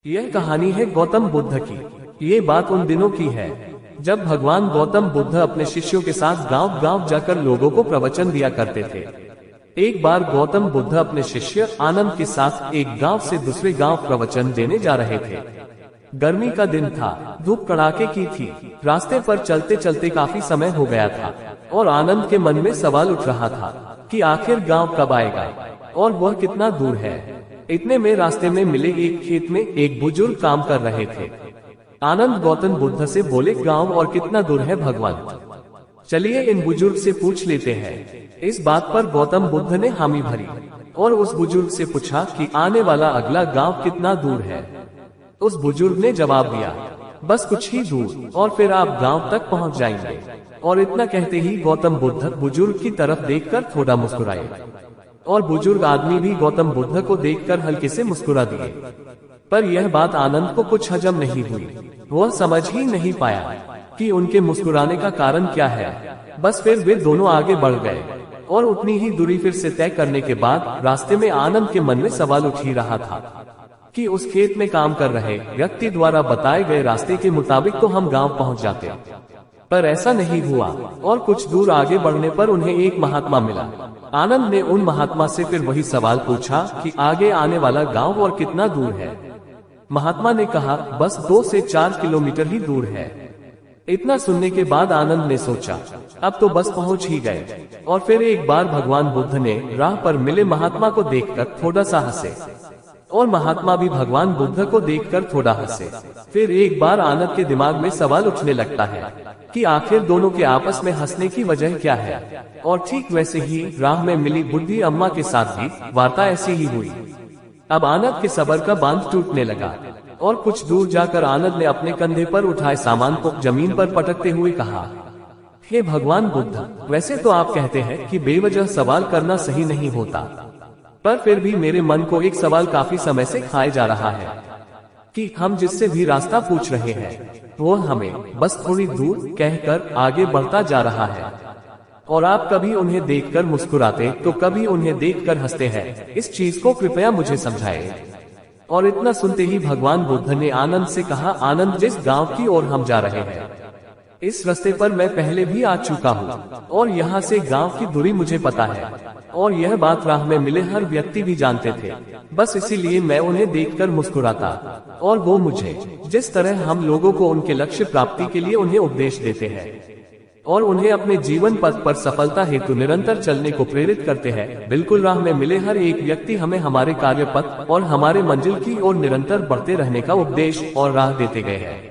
यह कहानी है गौतम बुद्ध की। ये बात उन दिनों की है जब भगवान गौतम बुद्ध अपने शिष्यों के साथ गांव गांव जाकर लोगों को प्रवचन दिया करते थे। एक बार गौतम बुद्ध अपने शिष्य आनंद के साथ एक गांव से दूसरे गांव प्रवचन देने जा रहे थे। गर्मी का दिन था, धूप कड़ाके की थी। रास्ते पर चलते चलते काफी समय हो गया था और आनंद के मन में सवाल उठ रहा था कि आखिर गांव कब आएगा और वह कितना दूर है। इतने में रास्ते में मिले एक खेत में एक बुजुर्ग काम कर रहे थे। आनंद गौतम बुद्ध से बोले, गांव और कितना दूर है भगवान? चलिए इन बुजुर्ग से पूछ लेते हैं। इस बात पर गौतम बुद्ध ने हामी भरी और उस बुजुर्ग से पूछा कि आने वाला अगला गांव कितना दूर है। उस बुजुर्ग ने जवाब दिया, बस कुछ ही दूर और फिर आप गांव तक पहुंच जाएंगे। और इतना कहते ही गौतम बुद्ध बुजुर्ग की तरफ देखकर थोड़ा मुस्कुराए और बुजुर्ग आदमी भी गौतम बुद्ध को देखकर हल्के से मुस्कुरा दिए। पर यह बात आनंद को कुछ हजम नहीं हुई। वह समझ ही नहीं पाया कि उनके मुस्कुराने का कारण क्या है। बस फिर वे दोनों आगे बढ़ गए और उतनी ही दूरी फिर से तय करने के बाद रास्ते में आनंद के मन में सवाल उठ ही रहा था कि उस खेत में काम कर रहे व्यक्ति द्वारा बताए गए रास्ते के मुताबिक तो हम गांव पहुंच जाते, पर ऐसा नहीं हुआ। और कुछ दूर आगे बढ़ने पर उन्हें एक महात्मा मिला। आनंद ने उन महात्मा से फिर वही सवाल पूछा कि आगे आने वाला गांव और कितना दूर है। महात्मा ने कहा, बस 2 से 4 किलोमीटर ही दूर है। इतना सुनने के बाद आनंद ने सोचा, अब तो बस पहुंच ही गए। और फिर एक बार भगवान बुद्ध ने राह पर मिले महात्मा को देखकर थोड़ा सा हंसे और महात्मा भी भगवान बुद्ध को देखकर थोड़ा हंसे। फिर एक बार आनंद के दिमाग में सवाल उठने लगता है कि आखिर दोनों के आपस में हंसने की वजह क्या है। और ठीक वैसे ही राह में मिली बुद्धि अम्मा के साथ भी वार्ता ऐसी ही हुई। अब आनंद के सब्र का बांध टूटने लगा और कुछ दूर जाकर आनंद ने अपने कंधे पर उठाए सामान को जमीन पर पटकते हुए कहा, हे भगवान बुद्ध, वैसे तो आप कहते हैं कि बेवजह सवाल करना सही नहीं होता, पर फिर भी मेरे मन को एक सवाल काफी समय से खाए जा रहा है कि हम जिससे भी रास्ता पूछ रहे हैं वो हमें बस थोड़ी दूर कहकर आगे बढ़ता जा रहा है और आप कभी उन्हें देखकर मुस्कुराते तो कभी उन्हें देखकर हंसते हैं। इस चीज को कृपया मुझे समझाएं। और इतना सुनते ही भगवान बुद्ध ने आनंद से कहा, आनंद, जिस गांव की ओर हम जा रहे हैं इस रास्ते पर मैं पहले भी आ चुका हूँ और यहाँ से गांव की दूरी मुझे पता है और यह बात राह में मिले हर व्यक्ति भी जानते थे। बस इसीलिए मैं उन्हें देखकर मुस्कुराता और वो मुझे, जिस तरह हम लोगों को उनके लक्ष्य प्राप्ति के लिए उन्हें उपदेश देते हैं और उन्हें अपने जीवन पथ पर सफलता हेतु निरंतर चलने को प्रेरित करते हैं, बिल्कुल राह में मिले हर एक व्यक्ति हमें हमारे कार्य पथ और हमारे मंजिल की ओर निरंतर बढ़ते रहने का उपदेश और राह देते गए हैं।